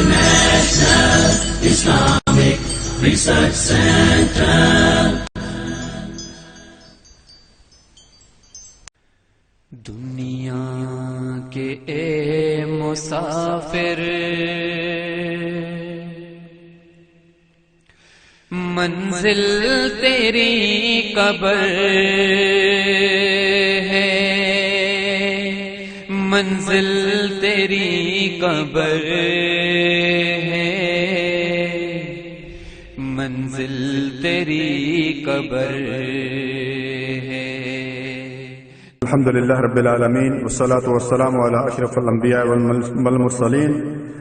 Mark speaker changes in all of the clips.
Speaker 1: International Islamic Research Center.
Speaker 2: دنیا کے اے مسافر منزل تیری قبر ہے، منزل تیری قبر ہے، منزل تیری قبر ہے۔
Speaker 3: الحمد للہ رب العالمین والصلاة والسلام علی اشرف الانبیاء والمرسلین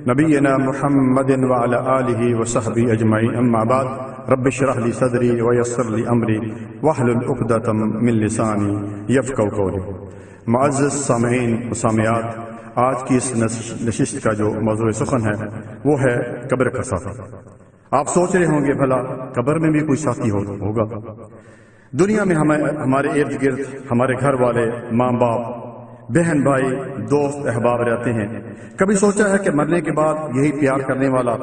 Speaker 3: نبینا محمد وعلی آلہ وصحبہ اجمعین، اما بعد رب اشرح لی صدری ویسر لی امری واحلل عقدۃ من لسانی یفقہوا قولی۔ معزز سامعین و سامعات، آج کی اس نشست کا جو موضوع سخن ہے وہ ہے قبر کا ساتھی۔ آپ سوچ رہے ہوں گے بھلا قبر میں بھی کوئی ساتھی ہوگا؟ دنیا میں ہمارے ارد گرد ہمارے گھر والے، ماں باپ، بہن بھائی، دوست احباب رہتے ہیں۔ کبھی سوچا ہے کہ مرنے کے بعد یہی پیار کرنے والا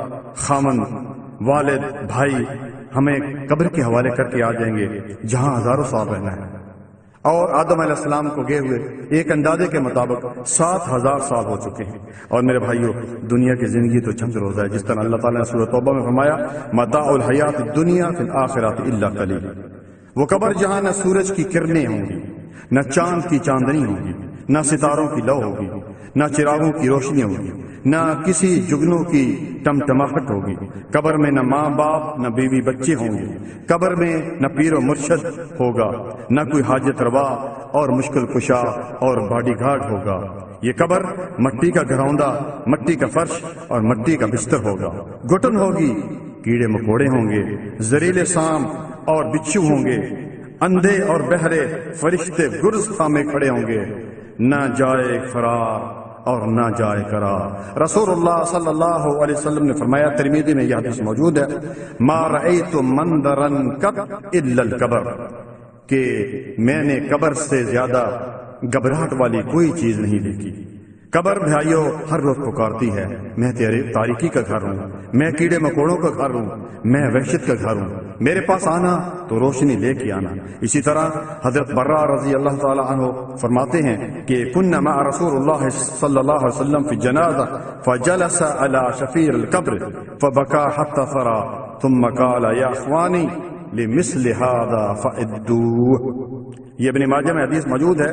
Speaker 3: خامن، والد، بھائی ہمیں قبر کے حوالے کر کے آ جائیں گے جہاں ہزاروں سال رہنا ہے؟ اور آدم علیہ السلام کو گئے ہوئے ایک اندازے کے مطابق 7000 سال ہو چکے ہیں۔ اور میرے بھائیوں، دنیا کی زندگی تو چند روزہ ہے، جس طرح اللہ تعالیٰ نے سورۃ توبہ میں فرمایا متاع الحیات الدنیا فی الآخرۃ الا قلیل۔ وہ قبر جہاں نہ سورج کی کرنیں ہوں گی، نہ چاند کی چاندنی ہوگی، نہ ستاروں کی لو ہوگی، نہ چراغوں کی روشنی ہوگی، نہ کسی جگنوں کی ٹمٹماہٹ ہوگی۔ قبر میں نہ ماں باپ نہ بیوی بچے ہوں گے۔ قبر میں نہ پیر و مرشد ہوگا، نہ کوئی حاجت روا اور مشکل کشا اور باڈی گارڈ ہوگا۔ یہ قبر مٹی کا گھروندہ، مٹی کا فرش اور مٹی کا بستر ہوگا۔ گھٹن ہوگی، کیڑے مکوڑے ہوں گے، زہریلے سام اور بچھو ہوں گے، اندھے اور بہرے فرشتے گرز تھامے کھڑے ہوں گے، نہ جائے فرار اور نہ جائے قرار۔ رسول اللہ صلی اللہ علیہ وسلم نے فرمایا، ترمذی میں یہ حدیث موجود ہے، ما رأیت منظرا قط الا القبر، کہ میں نے قبر سے زیادہ گھبراہٹ والی کوئی چیز نہیں دیکھی۔ قبر بھائیوں ہر روز پکارتی ہے، میں تیرے تاریکی کا گھر ہوں، میں کیڑے مکوڑوں کا گھر ہوں، میں وحشت کا گھر ہوں، میرے پاس آنا تو روشنی لے کے آنا۔ اسی طرح حضرت برہ رضی اللہ تعالی عنہ فرماتے ہیں کہ كنا مع رسول اللہ صلی اللہ علیہ وسلم فی جنازہ فجلس على شفیر القبر فبكى حتى ثرى ثم قال یا اخوانی لمثل هذا فعدوه۔ یہ ابن ماجہ میں حدیث موجود ہے۔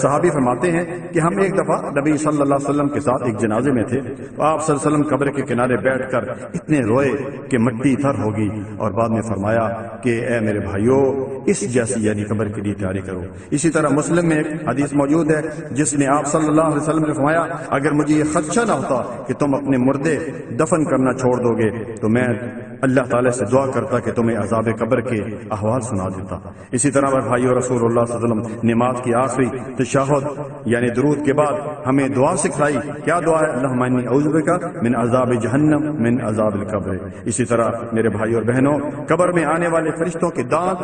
Speaker 3: صحابی فرماتے ہیں کہ ہم ایک دفعہ نبی صلی اللہ علیہ وسلم کے ساتھ ایک جنازے میں تھے، تو آپ صلی اللہ علیہ وسلم قبر کے کنارے بیٹھ کر اتنے روئے کہ مٹی تر ہوگی، اور بعد میں فرمایا کہ اے میرے بھائیو، اس جیسی یعنی قبر کے لیے تیاری کرو۔ اسی طرح مسلم میں ایک حدیث موجود ہے جس میں آپ صلی اللہ علیہ وسلم نے فرمایا، اگر مجھے یہ خدشہ نہ ہوتا کہ تم اپنے مردے دفن کرنا چھوڑ دو گے تو میں اللہ تعالیٰ سے دعا کرتا کہ تمہیں عذاب قبر کے احوال سنا دیتا۔ اسی طرح بھائیو، رسول اللہ صلی اللہ علیہ وسلم نماز کی آخری تشہد یعنی درود کے بعد ہمیں دعا سکھلائی۔ کیا دعا ہے؟ اللہم انی اعوذ بک من عذاب جہنم من عذاب القبر۔ اسی طرح میرے بھائیو اور بہنوں، قبر میں آنے والے فرشتوں کے دانت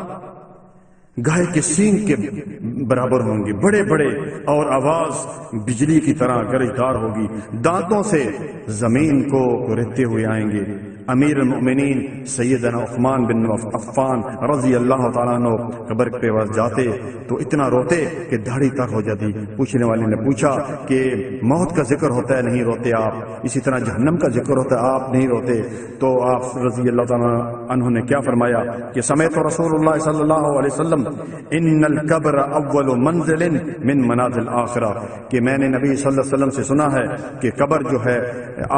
Speaker 3: گائے کے سینگ کے برابر ہوں گے، بڑے بڑے، اور آواز بجلی کی طرح گرجدار ہوگی۔ دانتوں سے زمین کو رہتے ہوئے آئیں گے۔ امیر المؤمنین سیدنا عثمان بن عفان رضی اللہ تعالیٰ عنہ قبر کے پاس جاتے تو اتنا روتے کہ داڑھی تر ہو جاتی۔ پوچھنے والے نے پوچھا کہ موت کا ذکر ہوتا ہے نہیں روتے آپ، اسی طرح جہنم کا ذکر ہوتا ہے آپ نہیں روتے؟ تو آپ رضی اللہ تعالیٰ عنہ نے کیا فرمایا کہ سمعت رسول اللہ صلی اللہ علیہ وسلم ان القبر اول منزل من منازل آخرہ، کہ میں نے نبی صلی اللہ علیہ وسلم سے سنا ہے کہ قبر جو ہے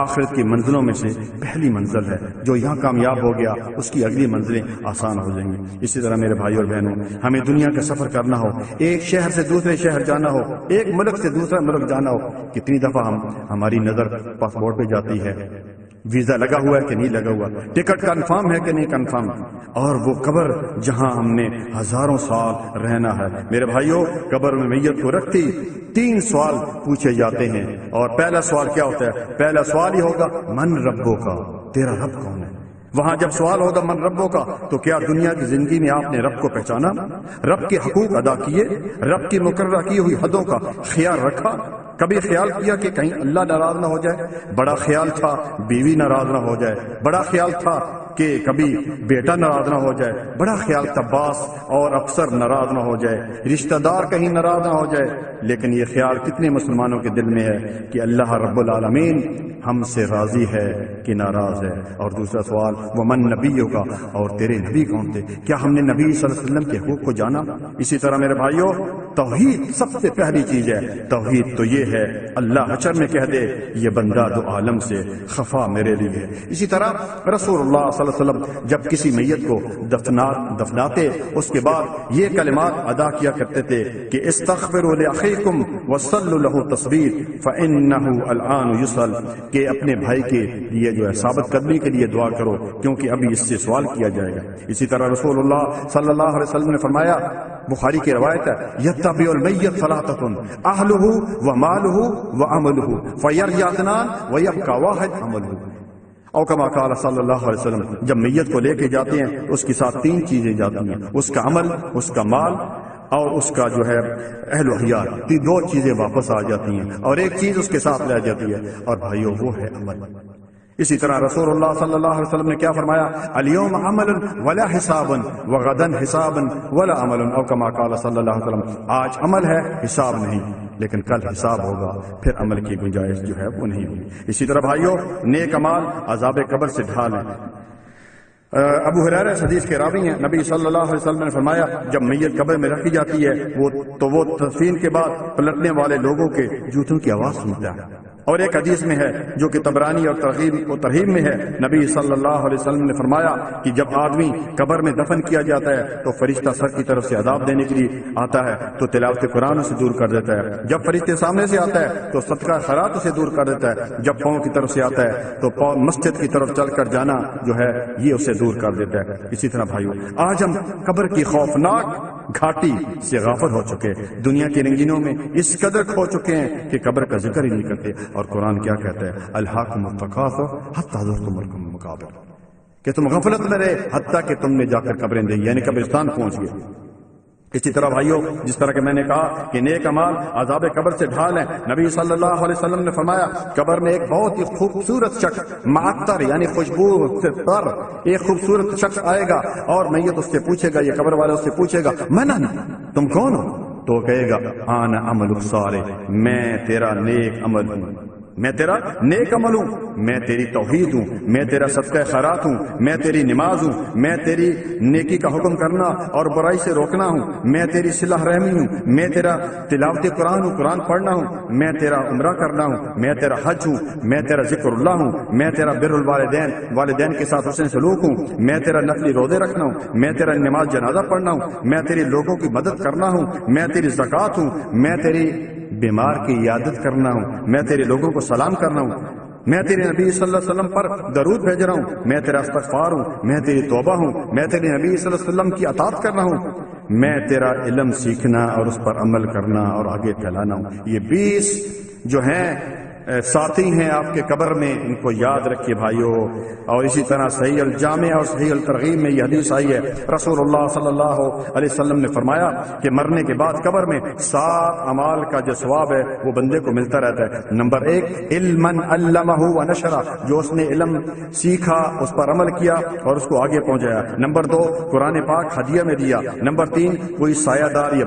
Speaker 3: آخرت کی منزلوں میں سے پہلی منزل ہے، جو یہاں کامیاب ہو گیا اس کی اگلی منزلیں آسان ہو جائیں گی۔ اسی طرح میرے بھائی اور بہنوں، ہمیں دنیا کا سفر کرنا ہو، ایک شہر سے دوسرے شہر جانا ہو، ایک ملک سے دوسرا ملک جانا ہو، کتنی دفعہ ہماری نظر پاسپورٹ پہ جاتی ہے، ویزا لگا ہوا ہے کہ نہیں لگا ہوا، ٹکٹ کنفرم ہے کہ نہیں کنفرم، اور وہ قبر جہاں ہم نے ہزاروں سال رہنا ہے۔ میرے بھائیوں، قبر میں میت کو رکھتی 3 سوال پوچھے جاتے ہیں، اور پہلا سوال کیا ہوتا ہے؟ پہلا سوال یہ ہوگا من ربوں کا، تیرا رب کون ہے؟ وہاں جب سوال ہوگا من ربوں کا، تو کیا دنیا کی زندگی میں آپ نے رب کو پہچانا، رب کے حقوق ادا کیے، رب کی مقررہ کی ہوئی حدوں کا خیال رکھا؟ کبھی خیال کیا کہ کہیں اللہ ناراض نہ ہو جائے؟ بڑا خیال تھا بیوی ناراض نہ ہو جائے، بڑا خیال تھا کہ کبھی بیٹا ناراض نہ ہو جائے، بڑا خیال تھا باس اور افسر ناراض نہ ہو جائے، رشتہ دار کہیں ناراض نہ ہو جائے۔ لیکن یہ خیال کتنے مسلمانوں کے دل میں ہے کہ اللہ رب العالمین ہم سے راضی ہے کہ ناراض ہے؟ اور دوسرا سوال، ومن نبیوں کا، اور تیرے نبی کون تھے؟ کیا ہم نے نبی صلی اللہ علیہ وسلم کے حقوق کو جانا؟ اسی طرح میرے بھائیوں، توحید سب سے پہلی چیز ہے۔ توحید تو یہ ہے اللہ حشر میں کہہ دے یہ بندہ دو عالم سے خفا میرے لیے۔ اسی طرح رسول اللہ صلی اللہ علیہ وسلم جب کسی میت کو دفناتے اس کے بعد یہ کلمات ادا کیا کرتے تھے کہ استغفروا لاخیکم وصلوا له تثبیت فانه الان یسأل، کہ اپنے بھائی کے لیے جو ہے ثابت قدمی کے لیے دعا کرو کیونکہ ابھی اس سے سوال کیا جائے گا۔ اسی طرح رسول اللہ صلی اللہ علیہ وسلم نے فرمایا، بخاری کی روایت ہے، یتبع المیت ثلاثۃ اہلہ ومالہ وعملہ فیرجع اثنان ویبقى واحد عملہ، اور کما قال صلی اللہ علیہ وسلم، جب میت کو لے کے جاتے ہیں اس کے ساتھ تین چیزیں جاتی ہیں، اس کا عمل، اس کا مال اور اس کا جو ہے اہل و عیال، یہ دو چیزیں واپس آ جاتی ہیں اور ایک چیز اس کے ساتھ رہ جاتی ہے، اور بھائیو وہ ہے عمل۔ اسی طرح رسول اللہ صلی اللہ علیہ وسلم نے کیا فرمایا، الیوم عمل ولا حساب وغدا حساب ولا عمل، او کما قال صلی اللہ علیہ وسلم، آج عمل ہے حساب نہیں، لیکن کل حساب ہوگا، پھر عمل کی گنجائش جو ہے وہ نہیں ہوگی۔ اسی طرح بھائیو، نیک اعمال عذاب قبر سے ڈھالیں۔ ابو ہریرہ حدیث کے راوی ہیں، نبی صلی اللہ علیہ وسلم نے فرمایا، جب میت قبر میں رکھی جاتی ہے وہ تدفین کے بعد پلٹنے والے لوگوں کے جوتوں کی آواز سنتا ہے۔ اور ایک حدیث میں ہے جو کہ طبرانی اور ترغیب میں ہے، نبی صلی اللہ علیہ وسلم نے فرمایا کہ جب آدمی قبر میں دفن کیا جاتا ہے تو فرشتہ سر کی طرف سے عذاب دینے کے لیے آتا ہے تو تلاوت قرآن سے دور کر دیتا ہے، جب فرشتے سامنے سے آتا ہے تو صدقہ خیرات سے دور کر دیتا ہے، جب پاؤں کی طرف سے آتا ہے تو پاؤں مسجد کی طرف چل کر جانا جو ہے یہ اسے دور کر دیتا ہے۔ اسی طرح بھائیو، آج ہم قبر کی خوفناک گھاٹی سے غافل ہو چکے، دنیا کی رنگینوں میں اس قدر کھو چکے ہیں کہ قبر کا ذکر ہی نہیں کرتے۔ اور قرآن کیا کہتا ہے، الہاکم التکاثر حتی زرتم المقابر، کہ تم غفلت میں رہے حتیٰ کہ تم نے جا کر قبریں دی، یعنی قبرستان پہنچ گئے۔ اسی طرح بھائیو، جس طرح کہ میں نے کہا کہ نیک اعمال عذاب قبر سے ڈھال ہیں، نبی صلی اللہ علیہ وسلم نے فرمایا قبر میں ایک بہت ہی خوبصورت شخص، معطر یعنی خوشبو سے تر ایک خوبصورت شخص آئے گا اور میت اس سے پوچھے گا، یہ قبر والے اس سے پوچھے گا، من تم کون ہو؟ تو وہ کہے گا انا عمل الصالح، میں تیرا نیک عمل ہوں، میں تیرا نیک عمل ہوں، میں تیری توحید ہوں، میں تیرا صدقہ خیرات ہوں، میں تیری نماز ہوں، میں تیری نیکی کا حکم کرنا اور برائی سے روکنا ہوں، میں تیری صلح رحمی ہوں، میں تیرا تلاوت قرآن ہوں، قرآن پڑھنا ہوں، میں تیرا عمرہ کرنا ہوں، میں تیرا حج ہوں، میں تیرا ذکر اللہ ہوں، میں تیرا بر الوالدین، والدین کے ساتھ حسن سلوک ہوں، میں تیرا نفلی روزے رکھنا ہوں، میں تیرا نماز جنازہ پڑھنا ہوں، میں تیری لوگوں کی مدد کرنا ہوں، میں تیری زکوٰۃ ہوں، میں تیری بیمار کی عیادت کرنا ہوں، میں تیرے لوگوں کو سلام کرنا ہوں، میں تیرے نبی صلی اللہ علیہ وسلم پر درود بھیج رہا ہوں، میں تیرا استغفار ہوں، میں تیری توبہ ہوں، میں تیرے نبی صلی اللہ علیہ وسلم کی اطاعت کرنا ہوں، میں تیرا علم سیکھنا اور اس پر عمل کرنا اور آگے پھیلانا ہوں۔ یہ 20 جو ہیں ساتھی ہیں آپ کے قبر میں، ان کو یاد رکھیے بھائیو۔ اور اسی طرح صحیح الجامع اور صحیح الترغیب میں یہ حدیث آئی ہے، رسول اللہ صلی اللہ علیہ وسلم نے فرمایا کہ مرنے کے بعد قبر میں 7 اعمال کا جو ثواب ہے وہ بندے کو ملتا رہتا ہے۔ نمبر 1 علما علمہ ونشرہ، جو اس نے علم سیکھا اس پر عمل کیا اور اس کو آگے پہنچایا۔ نمبر 2 قرآن پاک ہدیہ میں دیا۔ نمبر 3 کوئی سایہ دار یا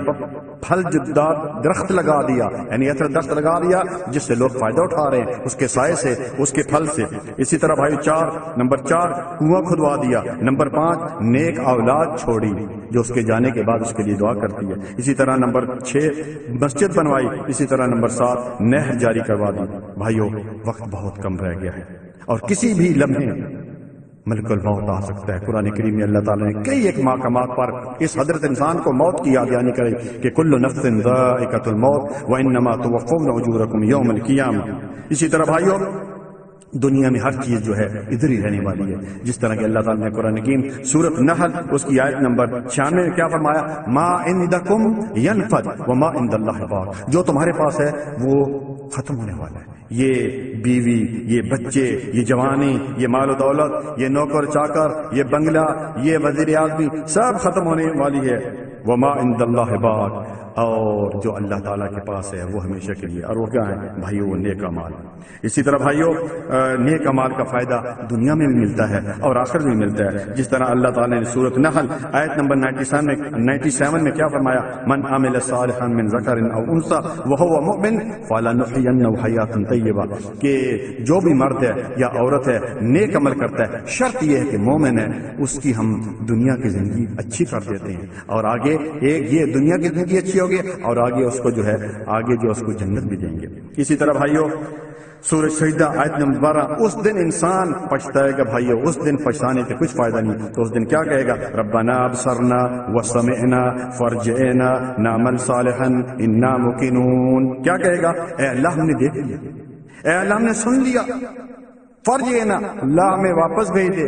Speaker 3: پھل دار درخت لگا دیا، یعنی ایسا درخت لگا دیا جس سے لوگ فائدہ اٹھا رہے ہیں، اس کے سائے سے، اس کے پھل سے۔ اسی طرح بھائی نمبر 4 کنواں کھدوا دیا۔ نمبر 5 نیک اولاد چھوڑی جو اس کے جانے کے بعد اس کے لیے دعا کرتی ہے۔ اسی طرح نمبر 6 مسجد بنوائی۔ اسی طرح نمبر 7 نہر جاری کروا دی۔ بھائیو وقت بہت کم رہ گیا ہے اور کسی بھی لمحے ملک الموت آ سکتا ہے۔ قرآن کریم میں اللہ تعالیٰ نے کئی ایک مقامات پر اس حضرت انسان کو موت کی یاد دہانی کری کہ کل نفس ذائقۃ الموت وانما توفون اجورکم یوم القیامہ۔ اسی طرح بھائیو دنیا میں ہر چیز جو ہے ادھر ہی رہنے والی ہے، جس طرح کہ اللہ تعالیٰ نے قرآن کریم سورۃ نحل اس کی آیت نمبر 96 میں کیا فرمایا، ما عندکم ینفد وما عند اللہ باق، جو تمہارے پاس ہے وہ ختم ہونے والا ہے۔ یہ بیوی، یہ بچے، یہ جوانی، یہ مال و دولت، یہ نوکر چاکر، یہ بنگلہ، یہ وزیر اعظم، سب ختم ہونے والی ہے۔ وما عند اللہ باق، اور جو اللہ تعالیٰ کے پاس ہے وہ ہمیشہ کے لیے، اور وہ کیا ہے بھائیو؟ وہ نیک اعمال۔ اسی طرح بھائیو نیک اعمال کا فائدہ دنیا میں بھی ملتا ہے اور آخرت میں ملتا ہے، جس طرح اللہ تعالیٰ نے سورۃ نحل آیت نمبر 97 میں کیا فرمایا؟ من عمل صالحا من ذکر او انثى وهو مؤمن فلنحيينه حیاة طیبہ، کہ جو بھی مرد ہے یا عورت ہے نیک عمل کرتا ہے، شرط یہ ہے کہ مومن ہے، اس کی ہم دنیا کی زندگی اچھی کر دیتے ہیں، اور آگے ایک یہ دنیا کی زندگی اچھی ہوگی اور آگے اس کو جو ہے آگے جو اس کو جنت بھی دیں گے۔ اسی طرح بھائیو سورہ سجدہ آیت نمبر 12، اس دن انسان پچھتائے گا بھائیو، اس دن پچھتانے سے کچھ فائدہ نہیں، تو اس دن کیا کہے گا؟ ربنا ابصرنا وسمعنا فارجعنا نعمل صالحا انا موقنون۔ کیا کہے گا؟ اے اللہ ہم نے دیکھ لیا، اے اللہ ہم نے سن لیا، فرجعنا اللہ ہمیں واپس بھیج دے،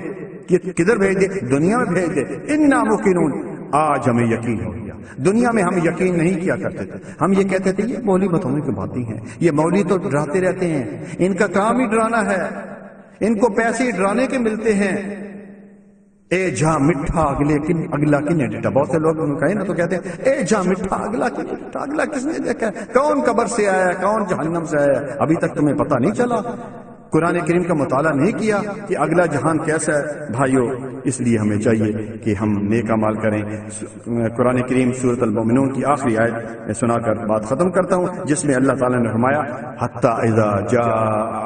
Speaker 3: کدھر بھیج دے؟ دنیا میں بھیج دے، انا موقنون، آج ہمیں یقین ہو گیا۔ دنیا میں ہم یقین نہیں کیا کرتے تھے، ہم یہ کہتے تھے یہ مولوی بتانے کی باتیں ہیں، یہ مولوی تو ڈراتے رہتے ہیں، ان کا کام ہی ڈرانا ہے، ان کو پیسے ڈرانے کے ملتے ہیں۔ اے جا مٹھا اگلا کنے ڈٹا، بہت سے لوگ کہیں نا تو کہتے ہیں اے جا مٹھا اگلا کنے ڈٹا، اگلا کس نے دیکھا ہے؟ کون قبر سے آیا ہے، کون جہنم سے آیا ہے، ابھی تک تمہیں پتہ نہیں چلا؟ قرآن کریم کا مطالعہ نہیں کیا کہ اگلا جہان کیسا ہے؟ بھائیو اس لیے ہمیں چاہیے کہ ہم نیک اعمال کریں۔ قرآن کریم سورۃ المؤمنون کی آخری آیت میں سنا کر بات ختم کرتا ہوں، جس میں اللہ تعالیٰ نے فرمایا حتی اذا جاء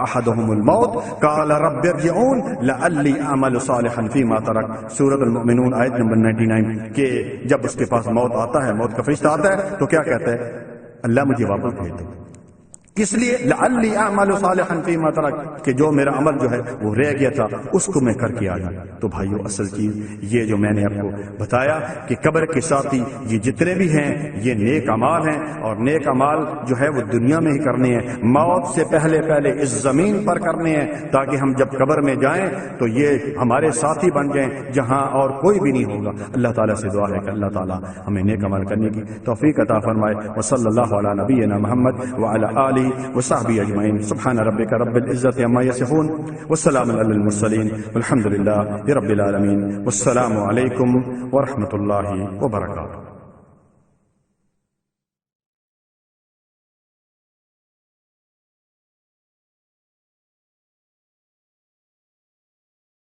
Speaker 3: احدهم الموت قال رب ارجعون لعلی اعمل صالحا فیما ترک، سورۃ المؤمنون آیت نمبر 99، کہ جب اس کے پاس موت آتا ہے، موت کا فرشتہ آتا ہے تو کیا کہتا ہے؟ اللہ مجھے واپس بھیج دو، کس لیے؟ لعلی اعمل صالحا فیما ترک، کہ جو میرا عمل جو ہے وہ رہ گیا تھا اس کو میں کر کے آ جاؤں۔ تو بھائیو اصل چیز یہ جو میں نے آپ کو بتایا کہ قبر کے ساتھی یہ جتنے بھی ہیں یہ نیک اعمال ہیں، اور نیک اعمال جو ہے وہ دنیا میں ہی کرنے ہیں، موت سے پہلے پہلے اس زمین پر کرنے ہیں، تاکہ ہم جب قبر میں جائیں تو یہ ہمارے ساتھی بن جائیں جہاں اور کوئی بھی نہیں ہوگا۔ اللہ تعالیٰ سے دعا ہے کہ اللہ تعالیٰ ہمیں نیک عمل کرنے کی توفیق عطا فرمائے۔ وصلی اللہ علی نبینا محمد وعلی آلہ وصحبه اجمعین۔ سبحان ربک رب العزة عما یصفون والسلام علی المرسلین والحمد للہ رب العالمین، والسلام علیکم ورحمۃ اللہ وبرکاتہ۔